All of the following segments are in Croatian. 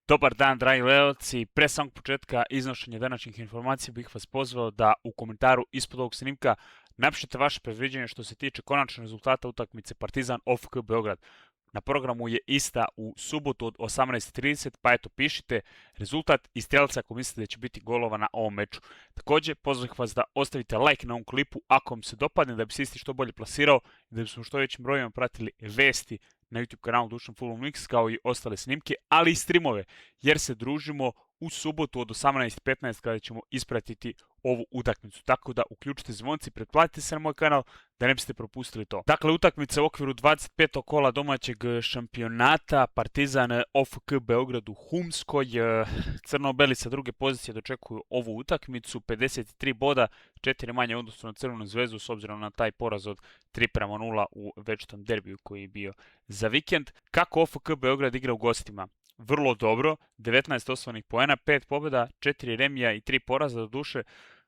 Dobar dan, dragi gledalci. Pre samog početka iznošenja današnjih informacija bih vas pozvao da u komentaru ispod ovog snimka napišete vaše predviđenje što se tiče konačnog rezultata utakmice Partizan OFK Beograd. Na programu je ista u subotu od 18:30, pa eto pišite rezultat i strelca ako mislite da će biti golova na ovom meču. Također, pozvao vas da ostavite like na ovom klipu ako vam se dopadne, da bi se isti što bolje plasirao i da bismo što većim brojima pratili vesti na YouTube kanalu Dušan Fulov Mix kao i ostale snimke, ali i streamove, jer se družimo u subotu od 18:15 kada ćemo ispratiti ovu utakmicu. Tako da uključite zvonci, pretplatite se na moj kanal da ne biste propustili to. Dakle, utakmica u okviru 25. kola domaćeg šampionata, Partizan OFK Beograd u Humskoj. Crno-beli sa druge pozicije dočekuju ovu utakmicu, 53 boda, 4 manje odnosno na Crvenu zvezdu s obzirom na taj poraz od 3:0 u večitom derbiju koji je bio za vikend. Kako OFK Beograd igra u gostima? Vrlo dobro, 19 osvojenih poena, 5 pobjeda, 4 remija i 3 poraza. Do duše,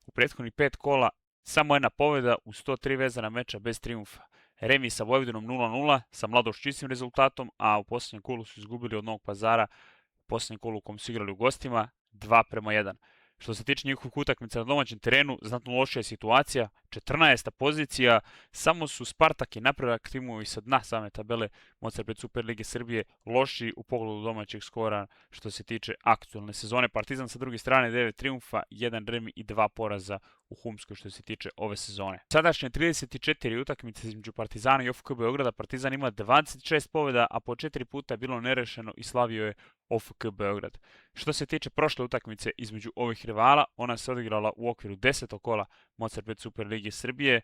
u prethodnih 5 kola samo jedna pobjeda u 103 vezana meča bez trijumfa. Remi sa Vojvodinom 0:0 sa Mladoš čistim rezultatom, a u posljednjem kolu su izgubili od Novog Pazara, u posljednjem kolu u kom su igrali u gostima, 2:1. Što se tiče njihovih utakmica na domaćem terenu, znatno lošija situacija, 14. pozicija, samo su Spartak i Napredak, timovi sa dna same tabele Mozart Super Lige Srbije, loši u pogledu domaćeg skora što se tiče aktualne sezone. Partizan sa druge strane 9 trijumfa, 1 remi i 2 poraza u Humskoj što se tiče ove sezone. Sadašnje 34 utakmice između Partizana i OFK Beograda, Partizan ima 26 pobjeda, a po 4 puta je bilo nerešeno i slavio je OFK Beograd. Što se tiče prošle utakmice između ovih rivala, ona se odigrala u okviru 10. kola Mozart Super Lige Srbije.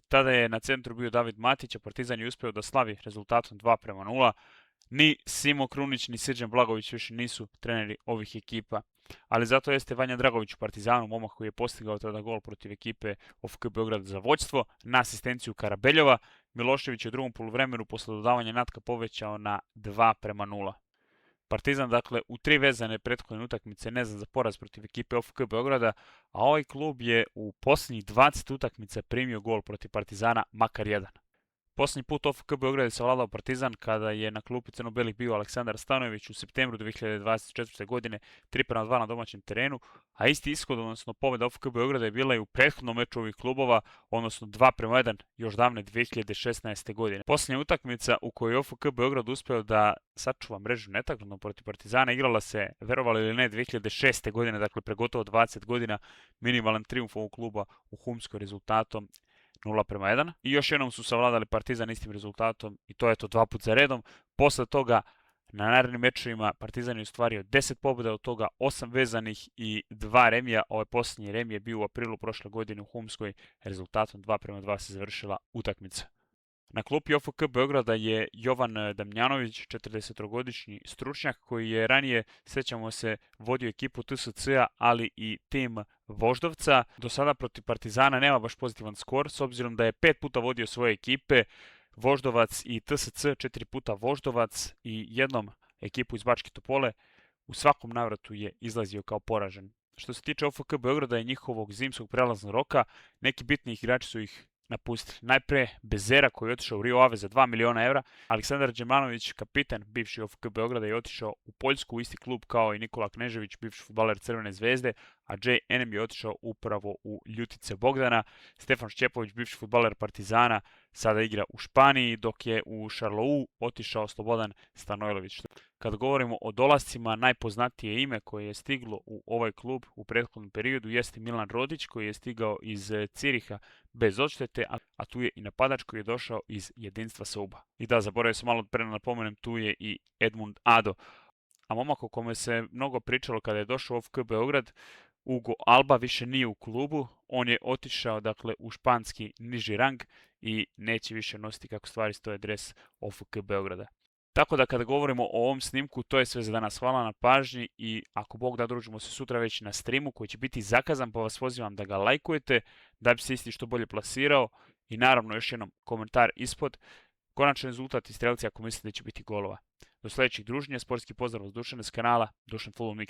Tada je na centru bio David Matić, a Partizan je uspeo da slavi rezultatom 2:0. Ni Simo Krunić ni Srđan Blagović više nisu treneri ovih ekipa, ali zato jeste Vanja Dragović u Partizanu, momak koji je postigao tada gol protiv ekipe OFK Beograd za vođstvo na asistenciju Karabeljova. Milošević je u drugom poluvremenu posle dodavanja Natka povećao na 2:0. Partizan, dakle, u 3 vezane prethodne utakmice ne zna za poraz protiv ekipe OFK Beograda, a ovaj klub je u posljednjih 20 utakmica primio gol protiv Partizana, makar jedan. Posljednji put OFK Beograd je savladao Partizan kada je na klupi crno-belih bio Aleksandar Stanojević u septembru 2024. godine 3:2 na domaćem terenu, a isti ishod, odnosno pobjeda OFK Beograda je bila i u prethodnom meču ovih klubova, odnosno 2:1 još davne 2016. godine. Posljednja utakmica u kojoj je OFK Beograd uspeo da sačuva mrežu netaknutom protiv Partizana igrala se, verovali ili ne, 2006. godine, dakle pre gotovo 20 godina, minimalan trijumf ovog kluba u Humskoj rezultatom 0:1. I još jednom su savladali Partizan istim rezultatom i to je to 2 puta za redom. Posle toga na narednim mečevima Partizan je ostvario 10 pobjeda, od toga 8 vezanih i 2 remija. Ovaj posljednji remi je bio u aprilu prošle godine u Humskoj, rezultatom 2:2 se završila utakmica. Na klupi OFK Beograda je Jovan Damjanović, 40-godišnji stručnjak koji je ranije, sjećamo se, vodio ekipu TSC-a, ali i tim Voždovca. Do sada protiv Partizana nema baš pozitivan skor, s obzirom da je 5 puta vodio svoje ekipe, Voždovac i TSC, 4 puta Voždovac i jednom ekipu iz Bačke Topole. U svakom navratu je izlazio kao poražen. Što se tiče OFK Beograda i njihovog zimskog prelaznog roka, neki bitni igrači su ih napustili. Najpre Bezera koji je otišao u Rio Ave za 2 miliona evra, Aleksandar Đemanović, kapitan bivši OFK Beograda, je otišao u Poljsku u isti klub kao i Nikola Knežević, bivši fudbaler Crvene zvezde, a Jay Enem je otišao upravo u Ljutice Bogdana. Stefan Šćepović, bivši fudbaler Partizana, sada igra u Španiji, dok je u Charleroi otišao Slobodan Stanojlović. Kad govorimo o dolascima, najpoznatije ime koje je stiglo u ovaj klub u prethodnom periodu jeste Milan Rodić koji je stigao iz Ciriha bez odštete, a tu je i napadač koji je došao iz jedinstva Sauba. I da, zaboravio sam malo pre napomenem, tu je i Edmund Ado. A momak o kome se mnogo pričalo kada je došao u OFK Beograd, Ugo Alba, više nije u klubu, on je otišao, dakle, u španski niži rang i neće više nositi, kako stvari stoje, dres OFK Beograda. Tako da kada govorimo o ovom snimku, to je sve za danas. Hvala na pažnji i ako Bog da, družimo se sutra već na streamu koji će biti zakazan, pa vas pozivam da ga lajkujete da bi se isti što bolje plasirao i naravno još jednom komentar ispod, konačan rezultat i strelci ako mislite da će biti golova. Do sljedećih druženja, sportski pozdrav od Dušana s kanala Dušan Fulov Mix.